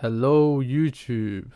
Hello YouTube.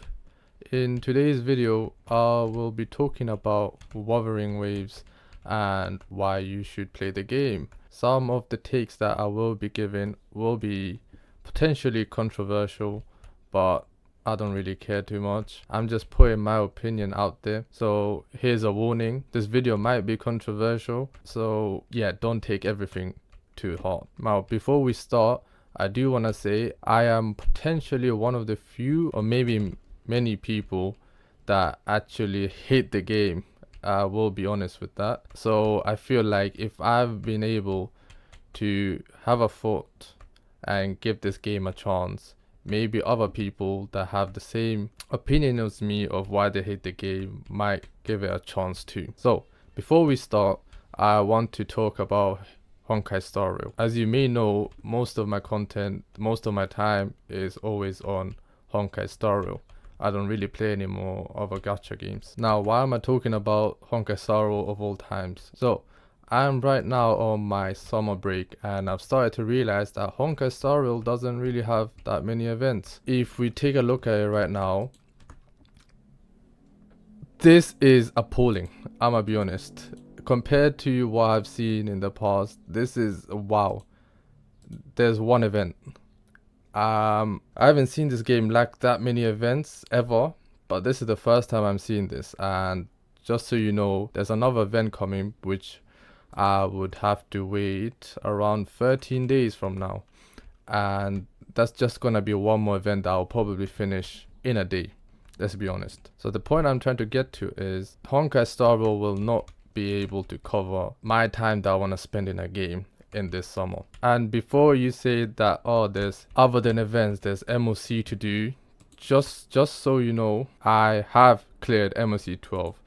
In today's video, I will be talking about Wuthering Waves and why you should play the game. Some of the takes that I will be giving will be potentially controversial, but I don't really care too much. I'm just putting my opinion out there. So here's a warning. This video might be controversial. So yeah, don't take everything too hard. Now, before we start, I do want to say I am potentially one of the few or maybe many people that actually hate the game. I will be honest with that. So I feel like if I've been able to have a thought and give this game a chance, maybe other people that have the same opinion as me of why they hate the game might give it a chance too. So before we start, I want to talk about Honkai Star Rail. As you may know, most of my content, most of my time is always on Honkai Star Rail. I don't really play any more other gacha games. Now, why am I talking about Honkai Star Rail of all times? So, I'm right now on my summer break and I've started to realize that Honkai Star Rail doesn't really have that many events. If we take a look at it right now, this is appalling, I'ma be honest. Compared to what I've seen in the past, this is wow. There's one event. I haven't seen this game lack that many events ever, but this is the first time I'm seeing this. And just so you know, there's another event coming which I would have to wait around 13 days from now, and that's just gonna be one more event that I'll probably finish in a day. Let's be honest. So the point I'm trying to get to is Honkai Star Rail will not be able to cover my time that I want to spend in a game in this summer. And before you say that, oh, there's other than events, there's MOC to do, just so you know, I have cleared MOC 12.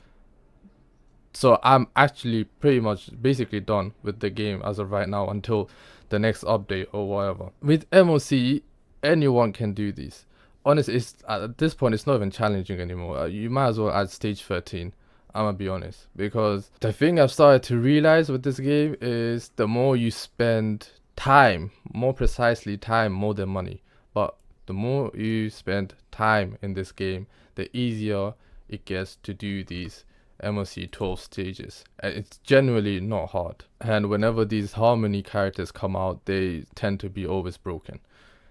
So I'm actually pretty much basically done with the game as of right now until the next update or whatever. With MOC, anyone can do this. Honestly, at this point, it's not even challenging anymore. You might as well add stage 13. I'm gonna be honest, because the thing I've started to realize with this game is the more you spend time, more precisely time more than money, but the more you spend time in this game, the easier it gets to do these MOC 12 stages. And it's generally not hard, and whenever these harmony characters come out, they tend to be always broken,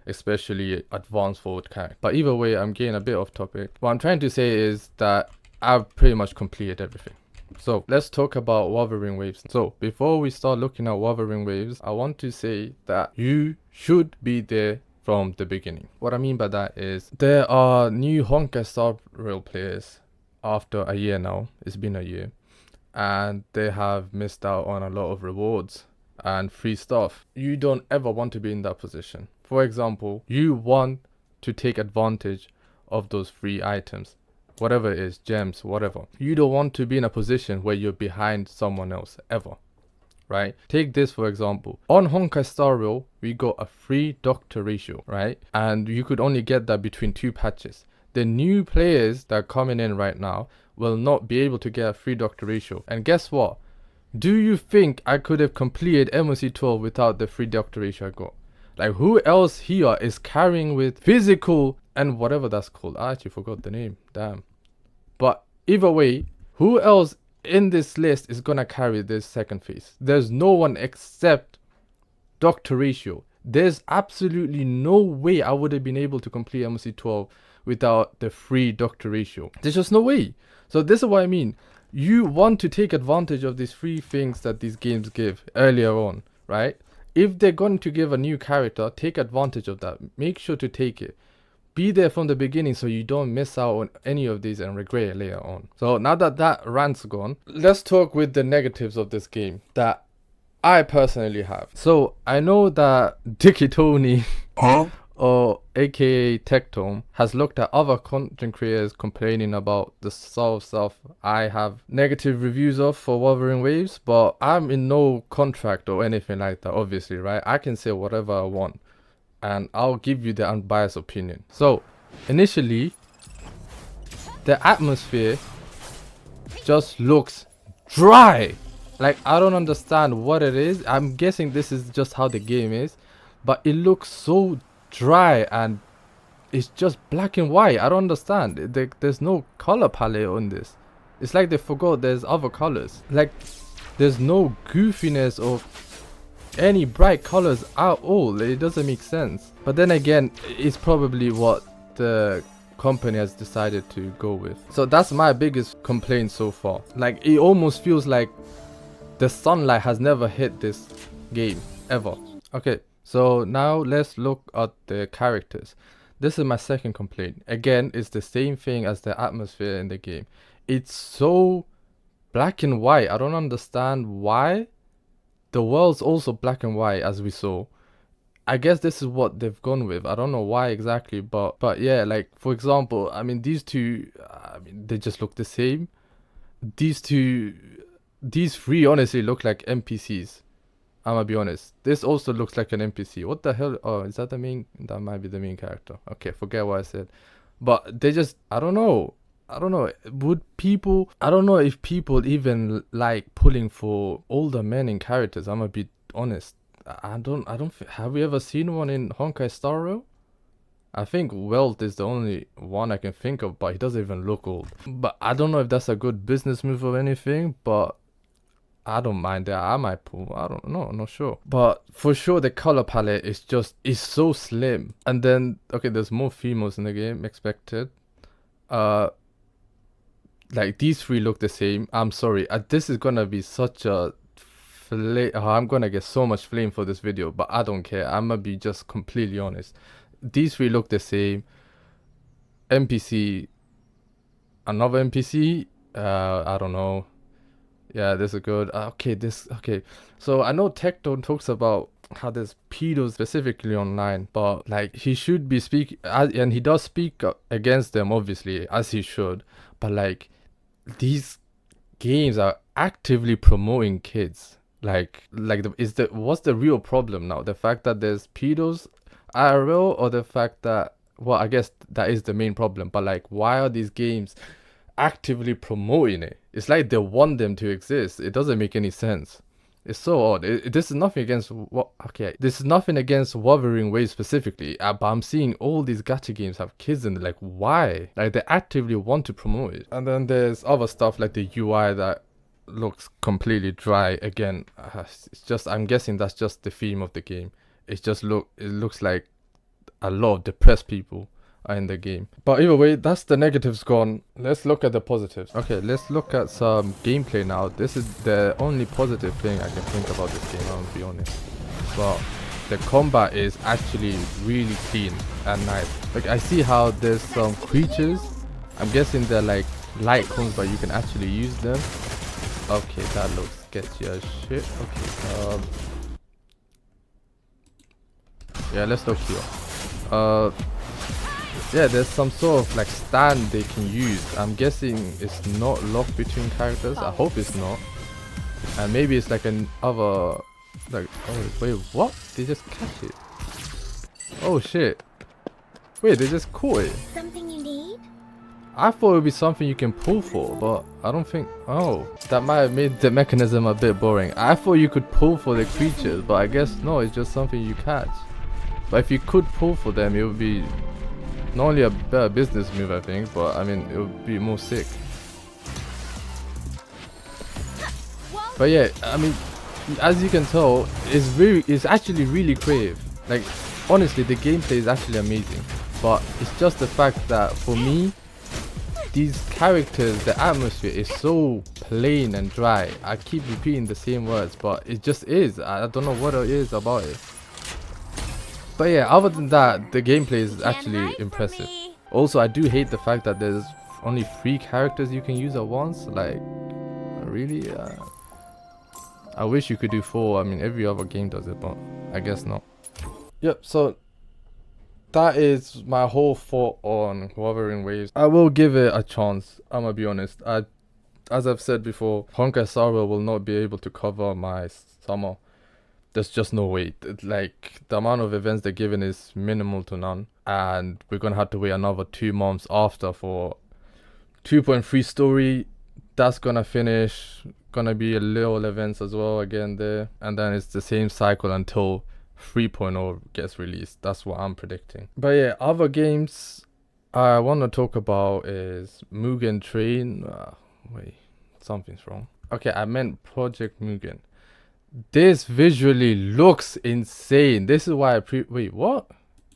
especially advanced forward characters. But either way, I'm getting a bit off topic. What I'm trying to say is that I've pretty much completed everything. So let's talk about Wuthering Waves. So before we start looking at Wuthering Waves, I want to say that you should be there from the beginning. What I mean by that is there are new Honkai Star Rail players after a year now. It's been a year, and they have missed out on a lot of rewards and free stuff. You don't ever want to be in that position. For example, you want to take advantage of those free items, whatever it is, gems, whatever. You don't want to be in a position where you're behind someone else ever, right? Take this for example. On Honkai Star Rail, we got a free doctor ratio, right? And you could only get that between 2 patches. The new players that are coming in right now will not be able to get a free doctor ratio. And guess what? Do you think I could have completed MOC 12 without the free doctor ratio I got? Like, who else here is carrying with physical and whatever that's called? I actually forgot the name, damn. But either way, who else in this list is gonna carry this second phase? There's no one except Dr. Ratio. There's absolutely no way I would have been able to complete MOC 12 without the free Dr. Ratio. There's just no way. So this is what I mean. You want to take advantage of these free things that these games give earlier on, right? If they're going to give a new character, take advantage of that. Make sure to take it. Be there from the beginning so you don't miss out on any of these and regret it later on. So now that that rant's gone, let's talk with the negatives of this game that I personally have. So I know that Dicky Tony or aka Tectome has looked at other content creators complaining about the sort of stuff I have negative reviews of for Wuthering Waves, but I'm in no contract or anything like that, obviously, right? I can say whatever I want and I'll give you the unbiased opinion. So initially, the atmosphere just looks dry. Like, I don't understand what it is. I'm guessing this is just how the game is, but it looks so dry and it's just black and white. I don't understand. There's no color palette on this. It's like they forgot there's other colors. Like, there's no goofiness or any bright colors at all. It doesn't make sense. But then again, it's probably what the company has decided to go with. So that's my biggest complaint so far. Like, it almost feels like the sunlight has never hit this game ever. Okay, so now let's look at the characters. This is my second complaint. Again, it's the same thing as the atmosphere in the game. It's so black and white. I don't understand why. The world's also black and white, as we saw. I guess this is what they've gone with. I don't know why exactly, but yeah, like, for example, I mean, these two, I mean, they just look the same. These three honestly look like NPCs. I'm gonna be honest. This also looks like an NPC. What the hell? Oh, is that the main? That might be the main character. Okay, forget what I said. But they just, I don't know. I don't know. I don't know if people even like pulling for older men in characters. I'm gonna be honest. Have we ever seen one in Honkai Star Rail? I think Welt is the only one I can think of, but he doesn't even look old. But I don't know if that's a good business move or anything, but I don't mind that. I might pull. I don't know. I'm not sure. But for sure, the color palette is so slim. And then, okay, there's more females in the game, expected. Like, these three look the same. I'm sorry. This is gonna be such a I'm gonna get so much flame for this video, but I don't care. I'm gonna be just completely honest. These three look the same. NPC, another NPC. I don't know. Yeah, this is good. Okay. So I know Tecton talks about how there's pedos specifically online, but like, he should be and he does speak against them, obviously, as he should. But like, these games are actively promoting kids. What's the real problem now? The fact that there's pedos IRL, or the fact that, well, I guess that is the main problem. But like, why are these games actively promoting it? It's like they want them to exist. It doesn't make any sense. It's so odd. This is nothing against this is nothing against Wuthering Waves specifically, but I'm seeing all these gacha games have kids in it. Like, why? Like, they actively want to promote it. And then there's other stuff like the UI that looks completely dry again. It's just, I'm guessing that's just the theme of the game. It looks like a lot of depressed people are in the game. But either way, that's the negatives gone. Let's look at the positives. Okay, let's look at some gameplay now. This is the only positive thing I can think about this game, I'm gonna be honest. But the combat is actually really clean and nice. Like, I see how there's some creatures. I'm guessing they're like light cones, but you can actually use them. Okay, that looks sketchy as shit. Okay, yeah, let's look here. Yeah, there's some sort of like stand they can use. I'm guessing it's not locked between characters. I hope it's not. And maybe it's like an other, like, oh wait, what? They just catch it. Oh shit. Wait, they just caught it. Something you need? I thought it would be something you can pull for, but I don't think. Oh, that might have made the mechanism a bit boring. I thought you could pull for the creatures, but I guess no, it's just something you catch. But if you could pull for them, it would be not only a better business move, I think, but I mean, it would be more sick. But yeah, I mean, as you can tell, it's actually really creative. Like, honestly, the gameplay is actually amazing. But it's just the fact that for me, these characters, the atmosphere is so plain and dry. I keep repeating the same words, but it just is. I don't know what it is about it. But yeah, other than that, the gameplay is actually impressive. Also, I do hate the fact that there's only 3 characters you can use at once. Like, really? I wish you could do 4. I mean, every other game does it, but I guess not. Yep, so that is my whole thought on Wuthering Waves. I will give it a chance, I'm gonna be honest. As I've said before, Honkai Star Rail will not be able to cover my summer. There's just no way. Like, the amount of events they're giving is minimal to none. And we're going to have to wait another 2 months after for 2.3 story. That's going to finish. Going to be a little events as well again there. And then it's the same cycle until 3.0 gets released. That's what I'm predicting. But yeah, other games I want to talk about is Mugen Train. Wait, something's wrong. Okay, I meant Project Mugen. This visually looks insane. This is why wait, what?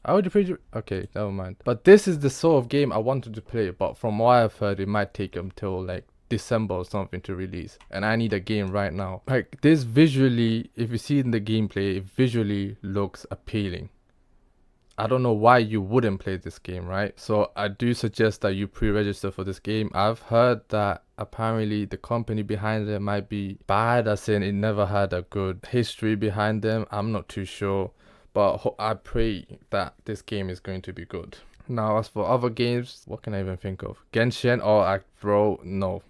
I already okay, never mind. But this is the sort of game I wanted to play, but from what I've heard, it might take until like December or something to release, and I need a game right now. Like this visually, if you see in the gameplay, it visually looks appealing. I don't know why you wouldn't play this game, right? So I do suggest that you pre-register for this game. I've heard that apparently the company behind it might be bad, as in it never had a good history behind them. I'm not too sure, but I pray that this game is going to be good. Now, as for other games, what can I even think of? Genshin? Oh, bro, no.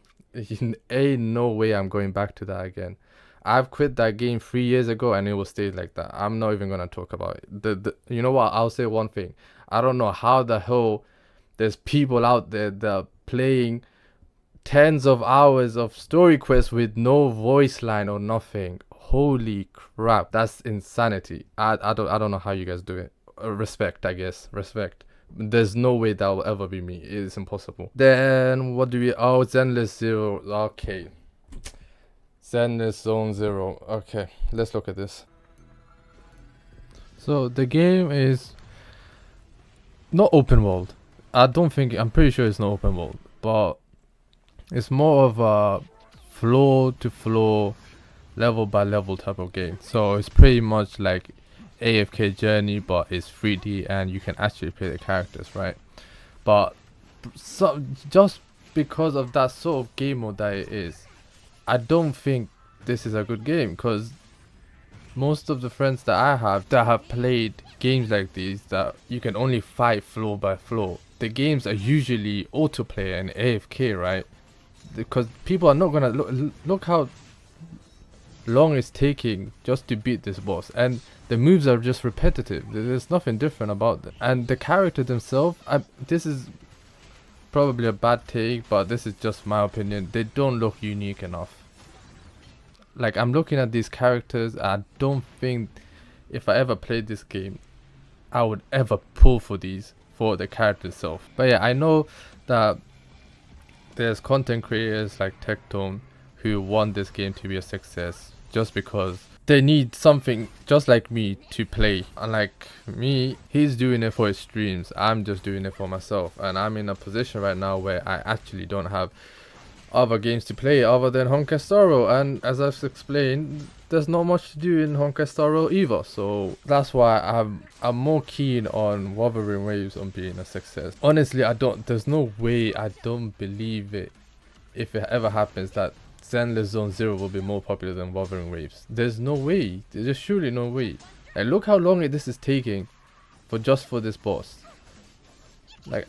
Ain't no way I'm going back to that again. I've quit that game 3 years ago and it will stay like that. I'm not even gonna talk about it. You know what? I'll say one thing. I don't know how the hell there's people out there that are playing tens of hours of story quests with no voice line or nothing. Holy crap, that's insanity. I don't know how you guys do it. Respect, I guess. Respect. There's no way that will ever be me. It is impossible. Then what do we? Oh, Zenless Zero. Okay. Zenless Zone Zero. Okay, let's look at this. So the game is not open world. I'm pretty sure it's not open world, but it's more of a floor to floor, level by level type of game. So it's pretty much like AFK Journey, but it's 3D and you can actually play the characters, right? But so just because of that sort of game mode that it is, I don't think this is a good game, because most of the friends that I have that have played games like these that you can only fight floor by floor, the games are usually autoplay and AFK, right? Because people are not gonna look how long it's taking just to beat this boss, and the moves are just repetitive. There's nothing different about them, and the character themselves, this is probably a bad take, but this is just my opinion, they don't look unique enough. Like, I'm looking at these characters, I don't think if I ever played this game I would ever pull for these for the character itself. But yeah, I know that there's content creators like Tectone who want this game to be a success just because they need something just like me to play. Unlike me, he's doing it for his streams, I'm just doing it for myself, and I'm in a position right now where I actually don't have other games to play other than Honkai Star Rail, and as I've explained, there's not much to do in Honkai Star Rail either, so that's why I'm more keen on Wuthering Waves on being a success. Honestly, there's no way, I don't believe it, if it ever happens, that Zenless Zone Zero will be more popular than Wuthering Waves. There's no way, there's surely no way. Like, look how long this is taking for this boss. Like,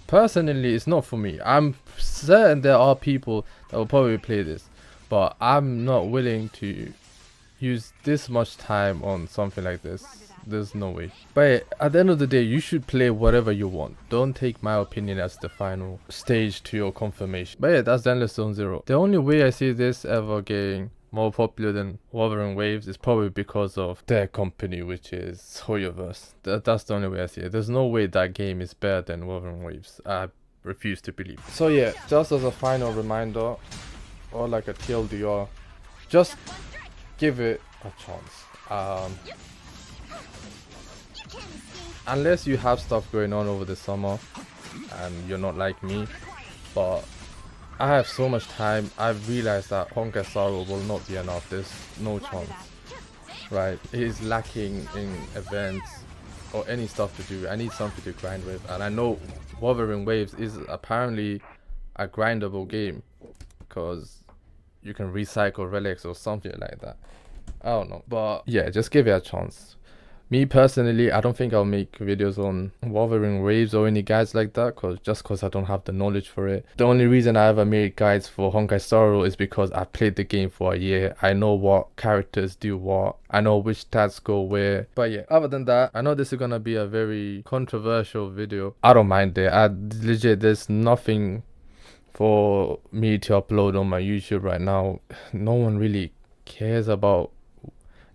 personally, it's not for me. I'm certain there are people that will probably play this, but I'm not willing to use this much time on something like this. There's no way. But at the end of the day, you should play whatever you want. Don't take my opinion as the final stage to your confirmation. But yeah, that's Zenless Zone Zero. The only way I see this ever getting more popular than Wuthering Waves is probably because of their company, which is Hoyoverse. That's the only way I see it. There's no way that game is better than Wuthering Waves. I refuse to believe. So yeah, just as a final reminder, or like a TLDR, just give it a chance. Unless you have stuff going on over the summer and you're not like me, but I have so much time. I've realized that Honkai Star Rail will not be enough. There's no chance, right? It is lacking in events or any stuff to do. I need something to grind with, and I know Wuthering Waves is apparently a grindable game because you can recycle relics or something like that. I don't know, but yeah, just give it a chance. Me personally, I don't think I'll make videos on Wuthering Waves or any guides like that, because I don't have the knowledge for it. The only reason I ever made guides for Honkai Star Rail is because I played the game for a year. I know what characters do what. I know which stats go where. But yeah, other than that, I know this is gonna be a very controversial video. I don't mind it. Legit, there's nothing for me to upload on my YouTube right now. No one really cares about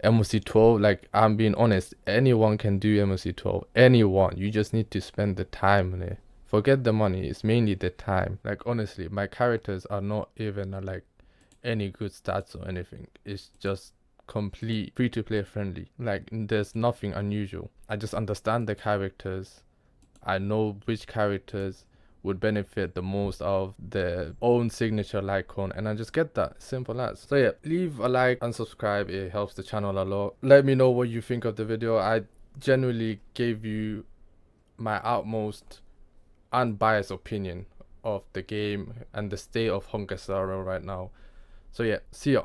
MOC 12, like, I'm being honest, anyone can do MOC 12. Anyone. You just need to spend the time on it. Forget the money, it's mainly the time. Like, honestly, my characters are not even like any good stats or anything. It's just complete free to play friendly. Like, there's nothing unusual. I just understand the characters. I know which characters would benefit the most of their own signature icon, and I just get that, simple as. So yeah, leave a like and subscribe, it helps the channel a lot. Let me know what you think of the video. I genuinely gave you my utmost unbiased opinion of the game and the state of Honkai Star Rail right now. So yeah, see ya.